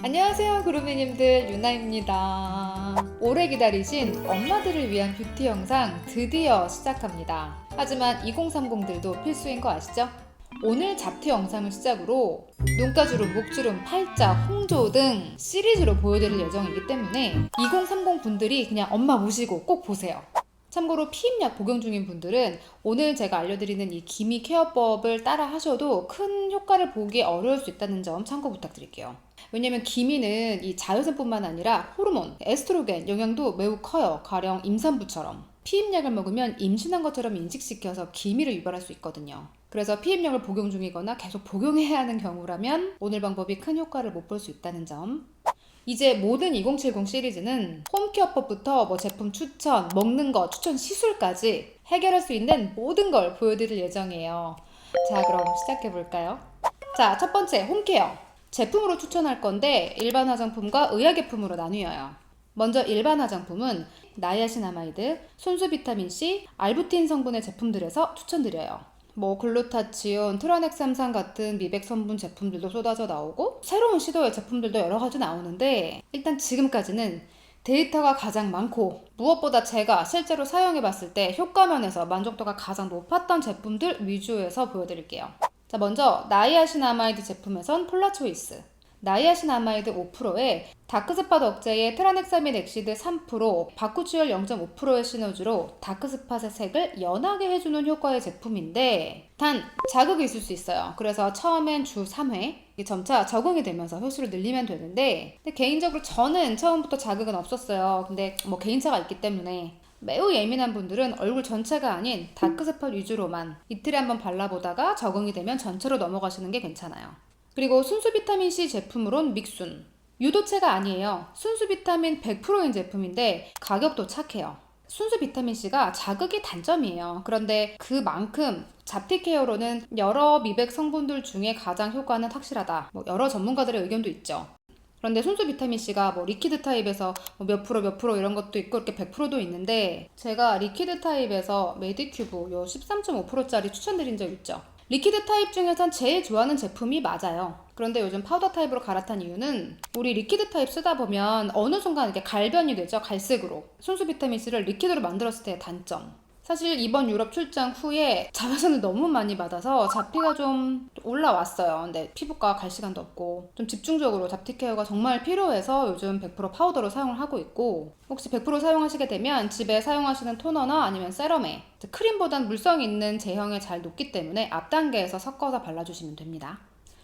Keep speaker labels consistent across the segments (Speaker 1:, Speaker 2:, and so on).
Speaker 1: 안녕하세요 구름이님들, 유나입니다. 오래 기다리신 엄마들을 위한 뷰티 영상 드디어 시작합니다. 하지만 2030들도 필수인 거 아시죠? 오늘 잡티 영상을 시작으로 눈가주름, 목주름, 팔자, 홍조 등 시리즈로 보여드릴 예정이기 때문에 2030 분들이 그냥 엄마 모시고 꼭 보세요. 참고로 피임약 복용 중인 분들은 오늘 제가 알려드리는 이 기미 케어법을 따라 하셔도 큰 효과를 보기 어려울 수 있다는 점 참고 부탁드릴게요. 왜냐면 기미는 이 자외선뿐만 아니라 호르몬, 에스트로겐 영향도 매우 커요. 가령 임산부처럼. 피임약을 먹으면 임신한 것처럼 인식시켜서 기미를 유발할 수 있거든요. 그래서 피임약을 복용 중이거나 계속 복용해야 하는 경우라면 오늘 방법이 큰 효과를 못 볼 수 있다는 점. 이제 모든 2070 시리즈는 홈케어법부터 제품 추천, 먹는 거, 추천 시술까지 해결할 수 있는 모든 걸 보여드릴 예정이에요. 자, 그럼 시작해볼까요? 자, 첫 번째 홈케어. 제품으로 추천할 건데 일반 화장품과 의약예품으로 나뉘어요. 먼저 일반 화장품은 나이아신아마이드, 손수 비타민C, 알부틴 성분의 제품들에서 추천드려요. 글루타치온, 트라넥삼산 같은 미백 성분 제품들도 쏟아져 나오고 새로운 시도의 제품들도 여러 가지 나오는데 일단 지금까지는 데이터가 가장 많고 무엇보다 제가 실제로 사용해봤을 때 효과면에서 만족도가 가장 높았던 제품들 위주에서 보여드릴게요. 자, 먼저 나이아신아마이드 제품에선 폴라초이스, 나이아신아마이드 5%에 다크스팟 억제에 트라넥사민 엑시드 3%, 바쿠치올 0.5%의 시너지로 다크스팟의 색을 연하게 해주는 효과의 제품인데 단 자극이 있을 수 있어요. 그래서 처음엔 주 3회 점차 적응이 되면서 횟수를 늘리면 되는데 근데 개인적으로 저는 처음부터 자극은 없었어요. 근데 개인차가 있기 때문에 매우 예민한 분들은 얼굴 전체가 아닌 다크스팟 위주로만 이틀에 한번 발라보다가 적응이 되면 전체로 넘어가시는 게 괜찮아요. 그리고 순수 비타민C 제품으론 믹순. 유도체가 아니에요. 순수 비타민 100%인 제품인데 가격도 착해요. 순수 비타민C가 자극이 단점이에요. 그런데 그만큼 잡티 케어로는 여러 미백 성분들 중에 가장 효과는 확실하다. 여러 전문가들의 의견도 있죠. 그런데 순수 비타민C가 리퀴드 타입에서 몇 프로 이런 것도 있고 이렇게 100%도 있는데 제가 리퀴드 타입에서 메디큐브 13.5%짜리 추천드린 적 있죠. 리퀴드 타입 중에선 제일 좋아하는 제품이 맞아요. 그런데 요즘 파우더 타입으로 갈아탄 이유는 우리 리퀴드 타입 쓰다 보면 어느 순간 이렇게 갈변이 되죠. 갈색으로. 순수 비타민C를 리퀴드로 만들었을 때의 단점. 사실 이번 유럽 출장 후에 자외선을 너무 많이 받아서 잡티가 좀 올라왔어요. 근데 피부과 갈 시간도 없고 좀 집중적으로 잡티 케어가 정말 필요해서 요즘 100% 파우더로 사용을 하고 있고 혹시 100% 사용하시게 되면 집에 사용하시는 토너나 아니면 세럼에 크림보단 물성 있는 제형에 잘 녹기 때문에 앞 단계에서 섞어서 발라주시면 됩니다.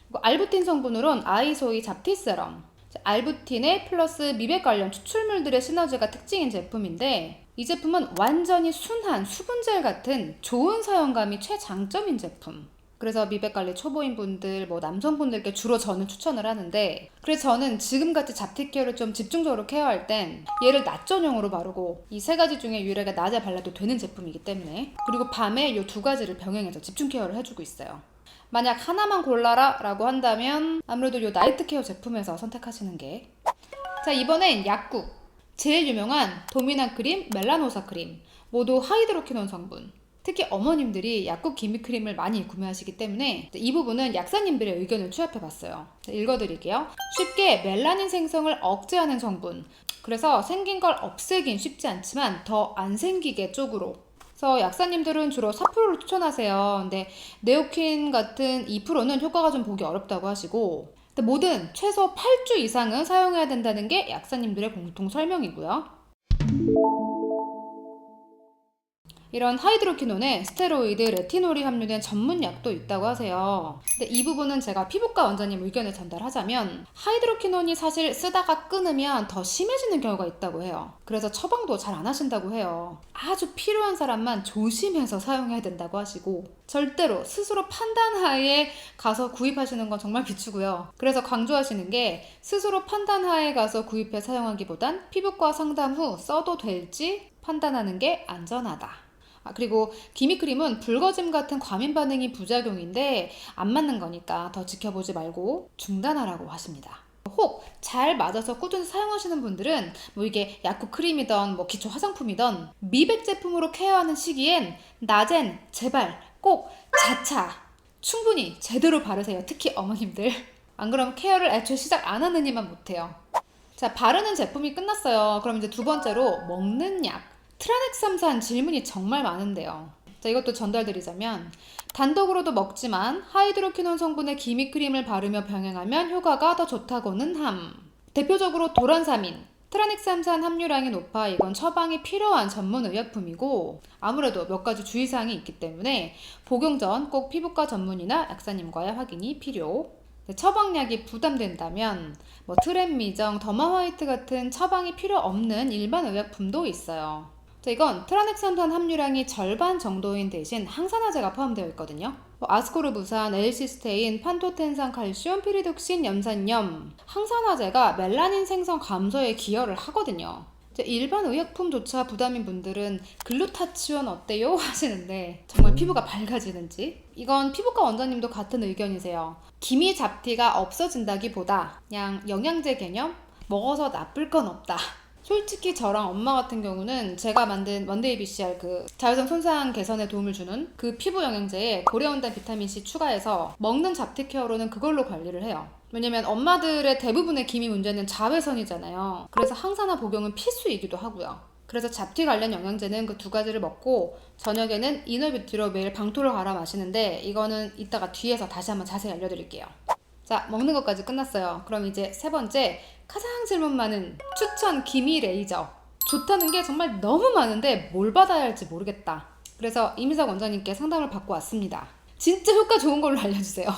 Speaker 1: 그리고 알부틴 성분으론 아이소이 잡티 세럼. 알부틴에 플러스 미백 관련 추출물들의 시너지가 특징인 제품인데 이 제품은 완전히 순한 수분젤 같은 좋은 사용감이 최장점인 제품. 그래서 미백관리 초보인 분들, 남성분들께 주로 저는 추천을 하는데 그래서 저는 지금같이 잡티 케어를 좀 집중적으로 케어할 땐 얘를 낮 전용으로 바르고 이 세 가지 중에 유일하게 낮에 발라도 되는 제품이기 때문에 그리고 밤에 이 두 가지를 병행해서 집중 케어를 해주고 있어요. 만약 하나만 골라라 라고 한다면 아무래도 이 나이트 케어 제품에서 선택하시는 게. 자, 이번엔 약국. 제일 유명한 도미난 크림, 멜라노사 크림 모두 하이드로퀴논 성분. 특히 어머님들이 약국 기미 크림을 많이 구매하시기 때문에 이 부분은 약사님들의 의견을 취합해봤어요. 읽어드릴게요. 쉽게 멜라닌 생성을 억제하는 성분. 그래서 생긴 걸 없애긴 쉽지 않지만 더 안 생기게 쪽으로. 그래서 약사님들은 주로 4%를 추천하세요. 근데 네오킨 같은 2%는 효과가 좀 보기 어렵다고 하시고 뭐든 최소 8주 이상은 사용해야 된다는 게 약사님들의 공통 설명이고요. 이런 하이드로퀴논에 스테로이드, 레티놀이 함유된 전문 약도 있다고 하세요. 근데 이 부분은 제가 피부과 원장님 의견을 전달하자면 하이드로퀴논이 사실 쓰다가 끊으면 더 심해지는 경우가 있다고 해요. 그래서 처방도 잘 안 하신다고 해요. 아주 필요한 사람만 조심해서 사용해야 된다고 하시고 절대로 스스로 판단하에 가서 구입하시는 건 정말 비추고요. 그래서 강조하시는 게 스스로 판단하에 가서 구입해 사용하기보단 피부과 상담 후 써도 될지 판단하는 게 안전하다. 그리고 기미크림은 붉어짐 같은 과민 반응이 부작용인데 안 맞는 거니까 더 지켜보지 말고 중단하라고 하십니다. 혹 잘 맞아서 꾸준히 사용하시는 분들은 이게 약국 크림이던 기초 화장품이던 미백 제품으로 케어하는 시기엔 낮엔 제발 꼭 자차 충분히 제대로 바르세요. 특히 어머님들. 안 그러면 케어를 애초에 시작 안 하는 이만 못해요. 자, 바르는 제품이 끝났어요. 그럼 이제 두 번째로 먹는 약. 트라넥삼산 질문이 정말 많은데요. 자, 이것도 전달드리자면 단독으로도 먹지만 하이드로퀴논 성분의 기미크림을 바르며 병행하면 효과가 더 좋다고는 함. 대표적으로 도란사민, 트라넥삼산 함유량이 높아 이건 처방이 필요한 전문 의약품이고 아무래도 몇 가지 주의사항이 있기 때문에 복용 전 꼭 피부과 전문의나 약사님과의 확인이 필요. 처방약이 부담된다면 트렌미정, 더마화이트 같은 처방이 필요 없는 일반 의약품도 있어요. 자, 이건 트라넥삼산 함유량이 절반 정도인 대신 항산화제가 포함되어 있거든요. 아스코르부산, 엘시스테인, 판토텐산, 칼슘, 피리독신, 염산염, 항산화제가 멜라닌 생성 감소에 기여를 하거든요. 일반 의약품조차 부담인 분들은 글루타치온 어때요? 하시는데 정말 피부가 밝아지는지? 이건 피부과 원장님도 같은 의견이세요. 기미 잡티가 없어진다기보다 그냥 영양제 개념? 먹어서 나쁠 건 없다. 솔직히 저랑 엄마 같은 경우는 제가 만든 원데이 BCR 그 자외선 손상 개선에 도움을 주는 그 피부 영양제에 고려온단 비타민C 추가해서 먹는 잡티 케어로는 그걸로 관리를 해요. 왜냐면 엄마들의 대부분의 기미 문제는 자외선이잖아요. 그래서 항산화 복용은 필수이기도 하고요. 그래서 잡티 관련 영양제는 그 두 가지를 먹고 저녁에는 이너뷰티로 매일 방토를 갈아 마시는데 이거는 이따가 뒤에서 다시 한번 자세히 알려드릴게요. 자, 먹는 것까지 끝났어요. 그럼 이제 세 번째, 가장 질문 많은 추천 기미 레이저. 좋다는 게 정말 너무 많은데 뭘 받아야 할지 모르겠다. 그래서 이미석 원장님께 상담을 받고 왔습니다. 진짜 효과 좋은 걸로 알려주세요.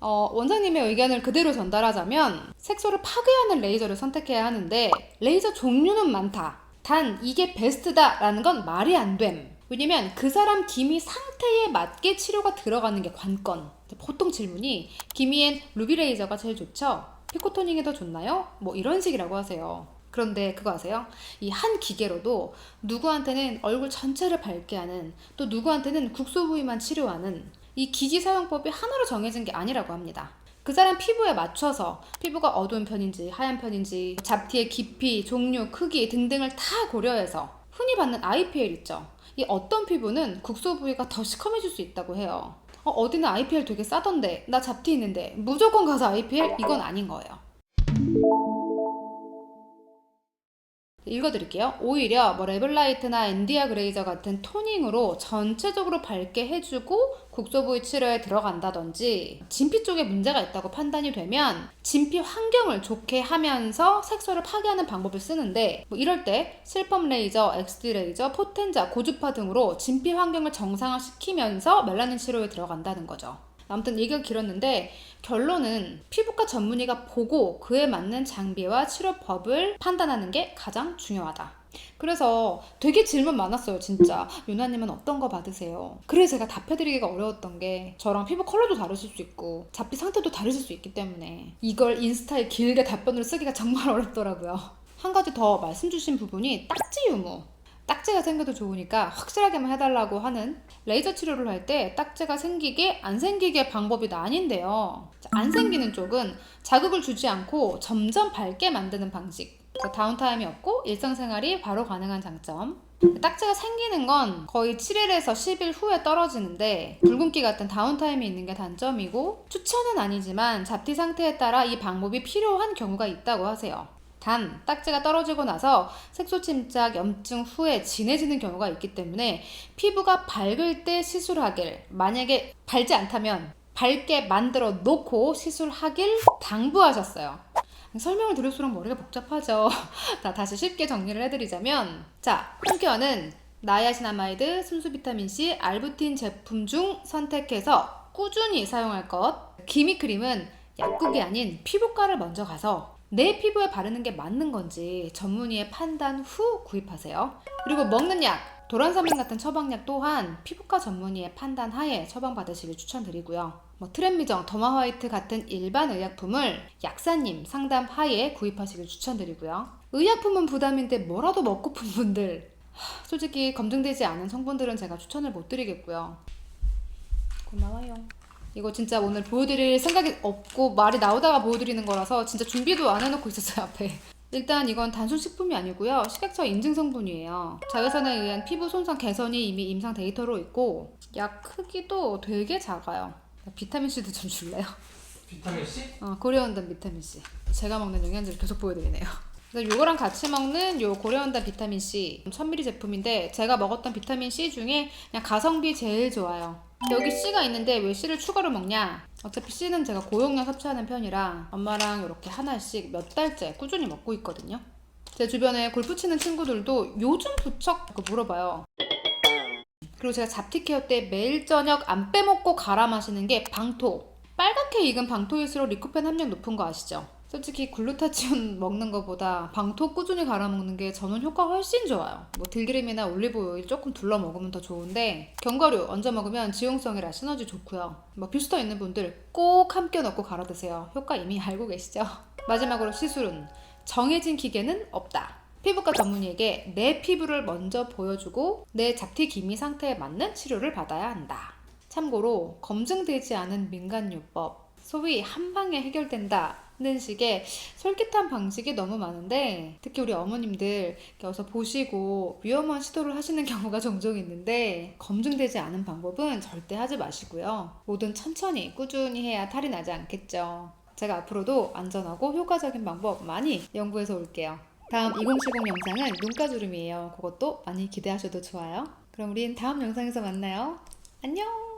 Speaker 1: 원장님의 의견을 그대로 전달하자면 색소를 파괴하는 레이저를 선택해야 하는데 레이저 종류는 많다. 단 이게 베스트다 라는 건 말이 안 됨. 왜냐면 그 사람 기미 상태에 맞게 치료가 들어가는 게 관건. 보통 질문이 기미엔 루비 레이저가 제일 좋죠? 피코토닝이 더 좋나요? 이런 식이라고 하세요. 그런데 그거 아세요? 이 한 기계로도 누구한테는 얼굴 전체를 밝게 하는 또 누구한테는 국소 부위만 치료하는 이 기기 사용법이 하나로 정해진 게 아니라고 합니다. 그 사람 피부에 맞춰서 피부가 어두운 편인지 하얀 편인지 잡티의 깊이, 종류, 크기 등등을 다 고려해서 흔히 받는 IPL 있죠. 이 어떤 피부는 국소 부위가 더 시커매질 수 있다고 해요. 어디는 IPL 되게 싸던데 나 잡티 있는데 무조건 가서 IPL? 이건 아닌 거예요. 읽어드릴게요. 오히려 레블라이트나 엔디아 그레이저 같은 토닝으로 전체적으로 밝게 해주고 국소 부위 치료에 들어간다든지 진피 쪽에 문제가 있다고 판단이 되면 진피 환경을 좋게 하면서 색소를 파괴하는 방법을 쓰는데 이럴 때 실펌 레이저, XD 레이저, 포텐자, 고주파 등으로 진피 환경을 정상화시키면서 멜라닌 치료에 들어간다는 거죠. 아무튼 얘기가 길었는데 결론은 피부과 전문의가 보고 그에 맞는 장비와 치료법을 판단하는 게 가장 중요하다. 그래서 되게 질문 많았어요. 진짜 유나님은 어떤 거 받으세요? 그래서 제가 답해드리기가 어려웠던 게 저랑 피부 컬러도 다르실 수 있고 잡티 상태도 다르실 수 있기 때문에 이걸 인스타에 길게 답변으로 쓰기가 정말 어렵더라고요. 한 가지 더 말씀 주신 부분이 딱지 유무. 딱지가 생겨도 좋으니까 확실하게만 해달라고 하는 레이저 치료를 할 때 딱지가 생기게 안 생기게 방법이 나뉜대요. 안 생기는 쪽은 자극을 주지 않고 점점 밝게 만드는 방식. 다운타임이 없고 일상생활이 바로 가능한 장점. 딱지가 생기는 건 거의 7일에서 10일 후에 떨어지는데 붉은기 같은 다운타임이 있는 게 단점이고 추천은 아니지만 잡티 상태에 따라 이 방법이 필요한 경우가 있다고 하세요. 단, 딱지가 떨어지고 나서 색소 침착, 염증 후에 진해지는 경우가 있기 때문에 피부가 밝을 때 시술하길, 만약에 밝지 않다면 밝게 만들어 놓고 시술하길 당부하셨어요. 설명을 들을수록 머리가 복잡하죠. 다시 쉽게 정리를 해드리자면 홈케어는 나이아신아마이드, 순수비타민C, 알부틴 제품 중 선택해서 꾸준히 사용할 것. 기미크림은 약국이 아닌 피부과를 먼저 가서 내 피부에 바르는 게 맞는 건지 전문의의 판단 후 구입하세요. 그리고 먹는 약, 도란사민 같은 처방약 또한 피부과 전문의의 판단 하에 처방받으시길 추천드리고요. 트렌미정, 더마화이트 같은 일반 의약품을 약사님 상담 하에 구입하시길 추천드리고요. 의약품은 부담인데 뭐라도 먹고픈 분들, 솔직히 검증되지 않은 성분들은 제가 추천을 못 드리겠고요. 고마워요. 이거 진짜 오늘 보여드릴 생각이 없고 말이 나오다가 보여드리는 거라서 진짜 준비도 안 해놓고 있었어요, 앞에. 일단 이건 단순 식품이 아니고요. 식약처 인증 성분이에요. 자외선에 의한 피부 손상 개선이 이미 임상 데이터로 있고 약 크기도 되게 작아요. 비타민C도 좀 줄래요?
Speaker 2: 비타민C?
Speaker 1: 고려온단 비타민C. 제가 먹는 영양제를 계속 보여드리네요. 그래서 요거랑 같이 먹는 요 고려온단 비타민C 1000ml 제품인데 제가 먹었던 비타민C 중에 그냥 가성비 제일 좋아요. 여기 C가 있는데 왜 C를 추가로 먹냐? 어차피 C는 제가 고용량 섭취하는 편이라 엄마랑 이렇게 하나씩 몇 달째 꾸준히 먹고 있거든요. 제 주변에 골프 치는 친구들도 요즘 부쩍 물어봐요. 그리고 제가 잡티 케어 때 매일 저녁 안 빼먹고 갈아 마시는 게 방토. 빨갛게 익은 방토일수록 리코펜 함량 높은 거 아시죠? 솔직히 글루타치온 먹는 것보다 방토 꾸준히 갈아 먹는 게 저는 효과 훨씬 좋아요. 뭐 들기름이나 올리브 오일 조금 둘러 먹으면 더 좋은데 견과류 얹어 먹으면 지용성이라 시너지 좋고요. 뭐 뷰스터 있는 분들 꼭 함께 넣고 갈아 드세요. 효과 이미 알고 계시죠? 마지막으로 시술은 정해진 기계는 없다. 피부과 전문의에게 내 피부를 먼저 보여주고 내 잡티 기미 상태에 맞는 치료를 받아야 한다. 참고로 검증되지 않은 민간요법, 소위 한방에 해결된다는 식의 솔깃한 방식이 너무 많은데 특히 우리 어머님들 여기서 보시고 위험한 시도를 하시는 경우가 종종 있는데 검증되지 않은 방법은 절대 하지 마시고요. 뭐든 천천히 꾸준히 해야 탈이 나지 않겠죠. 제가 앞으로도 안전하고 효과적인 방법 많이 연구해서 올게요. 다음 2070 영상은 눈가주름이에요. 그것도 많이 기대하셔도 좋아요. 그럼 우린 다음 영상에서 만나요. 안녕!